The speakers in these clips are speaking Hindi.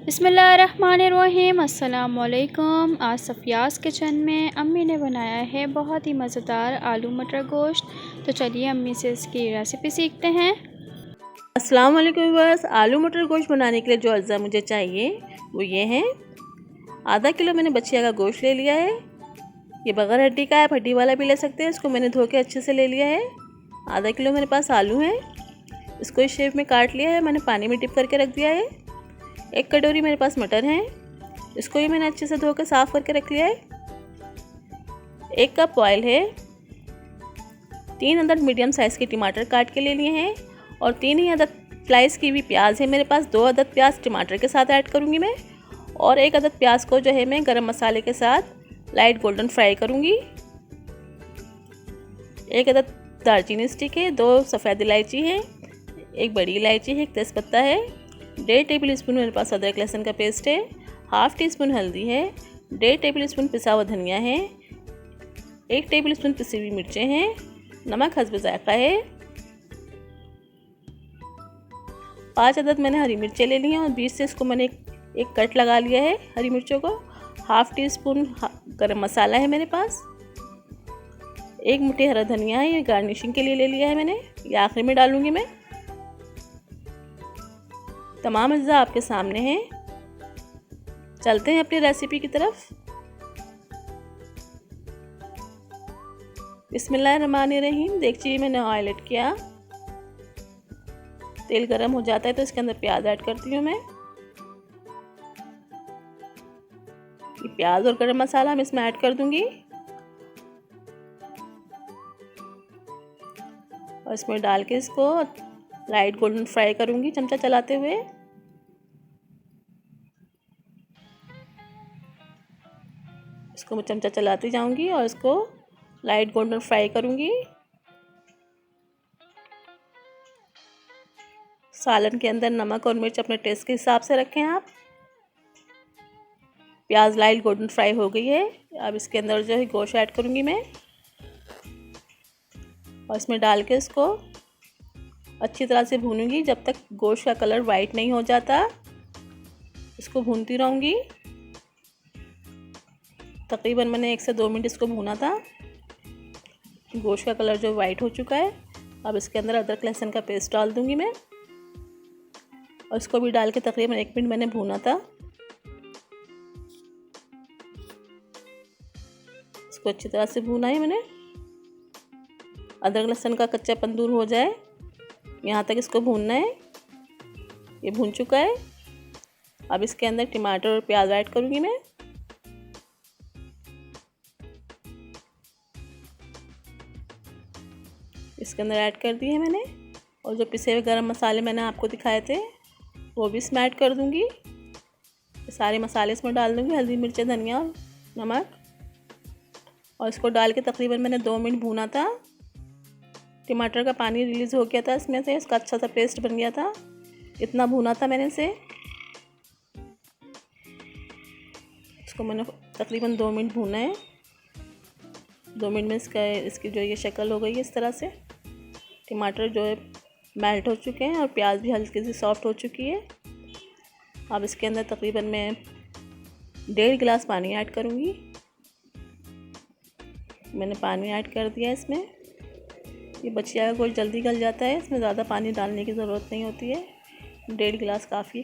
बिस्मिल्लाहिर्रहमानिर्रहीम। अस्सलाम वालेकुम। आज सफ़ियाज़ किचन में अम्मी ने बनाया है बहुत ही मज़ेदार आलू मटर गोश्त। तो चलिए अम्मी से इसकी रेसिपी सीखते हैं। अस्सलाम वालेकुम व्यूअर्स। आलू मटर गोश्त बनाने के लिए जो अज्जा मुझे चाहिए वो ये हैं। आधा किलो मैंने बछिया का गोश्त ले लिया है। ये बगैर हड्डी का है, हड्डी वाला भी ले सकते हैं। इसको मैंने धो के अच्छे से ले लिया है। आधा किलो मेरे पास आलू है, इसको इस शेप में काट लिया है, मैंने पानी में डिप करके रख दिया है। एक कटोरी मेरे पास मटर है, इसको भी मैंने अच्छे से धो के साफ़ करके रख लिया है। एक कप ऑयल है। 3 अदद मीडियम साइज़ के टमाटर काट के ले लिए हैं और 3 ही अदद स्लाइस की हुई प्याज है मेरे पास। 2 अदद प्याज टमाटर के साथ ऐड करूँगी मैं, और 1 अदद प्याज को जो है मैं गरम मसाले के साथ लाइट गोल्डन फ्राई करूँगी। 1 अदद दालचीनी स्टिक है, 2 सफ़ेद इलायची है, 1 बड़ी इलायची है, 1 तेज़पत्ता है, 1.5 टेबल स्पून मेरे पास अदरक लहसुन का पेस्ट है, हाफ़ टी स्पून हल्दी है, 1.5 टेबल स्पून पिसा हुआ धनिया है, 1 टेबल स्पून पिसी हुई मिर्चें हैं, नमक हस्ब ज़ायक़ा है। 5 अदद मैंने हरी मिर्चें ले ली हैं और बीच से इसको मैंने एक कट लगा लिया है हरी मिर्चों को। हाफ़ टी स्पून गरम मसाला है मेरे पास। 1 मुट्ठी हरा धनिया है, ये गार्निशिंग के लिए ले लिया है मैंने, ये आखिर में डालूंगी मैं। तमाम अज्जा आपके सामने हैं। चलते हैं अपनी रेसिपी की तरफ। बिस्मिल्लाहिर्रहमानिर्रहीम। देगची में मैंने ऑयल ऐड किया, तेल गरम हो जाता है तो इसके अंदर प्याज ऐड करती हूँ मैं। ये प्याज और गरम मसाला हम इसमें ऐड कर दूंगी और इसमें डाल के इसको लाइट गोल्डन फ्राई करूंगी चमचा चलाते हुए। इसको मैं चमचा चलाती जाऊंगी और इसको लाइट गोल्डन फ्राई करूंगी। सालन के अंदर नमक और मिर्च अपने टेस्ट के हिसाब से रखें आप। प्याज लाइट गोल्डन फ्राई हो गई है, अब इसके अंदर जो है गोश्त ऐड करूंगी मैं और इसमें डाल के इसको अच्छी तरह से भूनूंगी जब तक गोश्त का कलर वाइट नहीं हो जाता। इसको भूनती रहूंगी। तकरीबन मैंने 1 से 2 मिनट इसको भूना था। गोश्त का कलर जो वाइट हो चुका है, अब इसके अंदर अदरक लहसुन का पेस्ट डाल दूंगी मैं और इसको भी डाल के तकरीबन 1 मिनट मैंने भूना था। इसको अच्छी तरह से भूना है मैंने, अदरक लहसुन का कच्चापन दूर हो जाए यहाँ तक इसको भूनना है। ये भून चुका है। अब इसके अंदर टमाटर और प्याज ऐड करूँगी मैं। इसके अंदर ऐड कर दिए मैंने, और जो पिसे हुए गरम मसाले मैंने आपको दिखाए थे वो भी इसमें ऐड कर दूँगी। सारे मसाले इसमें डाल दूँगी, हल्दी मिर्च धनिया और नमक, और इसको डाल के तकरीबन मैंने 2 मिनट भूना था। टमाटर का पानी रिलीज़ हो गया था इसमें से, इसका अच्छा सा पेस्ट बन गया था। इतना भूना था मैंने इसे। इसको मैंने तकरीबन 2 मिनट भूना है। 2 मिनट में इसकी जो ये शक्ल हो गई है इस तरह से। टमाटर जो है मेल्ट हो चुके हैं और प्याज भी हल्की सी सॉफ्ट हो चुकी है। अब इसके अंदर तकरीबन मैं 1.5 गिलास पानी ऐड करूँगी। मैंने पानी ऐड कर दिया इसमें। ये बछिया का गोश्त जल्दी गल जाता है, इसमें ज़्यादा पानी डालने की ज़रूरत नहीं होती है। 1.5 गिलास काफ़ी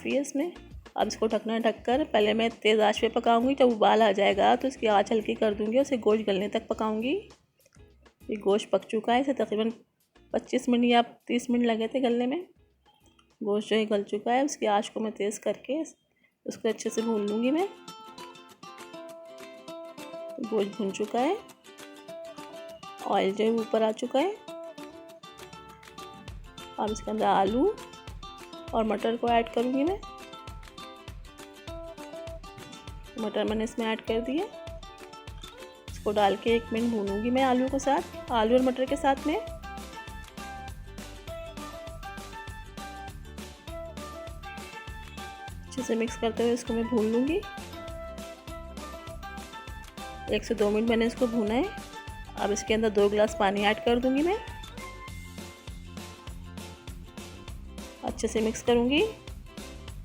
है इसमें। अब इसको ढकना ढककर पहले मैं तेज़ आंच पे पकाऊंगी। जब उबाल आ जाएगा तो इसकी आंच हल्की कर दूंगी और इसे गोश्त गलने तक पकाऊंगी। ये गोश्त पक चुका है, इसे तकरीबन 25 मिनट या 30 मिनट लगे थे गलने में। गोश्त जो है गल चुका है, उसकी आंच को मैं तेज़ करके उसको अच्छे से भून लूँगी मैं। गोश्त भून चुका है, ऑयल जो है ऊपर आ चुका है। अब इसके अंदर आलू और मटर को ऐड करूँगी मैं। मटर मैंने इसमें ऐड कर दिए। इसको डाल के 1 मिनट भूनूंगी मैं आलू के साथ, आलू और मटर के साथ में। अच्छे से मिक्स करते हुए इसको मैं भून लूँगी। 1 से 2 मिनट मैंने इसको भूना है। अब इसके अंदर 2 गिलास पानी ऐड कर दूंगी मैं। अच्छे से मिक्स करूंगी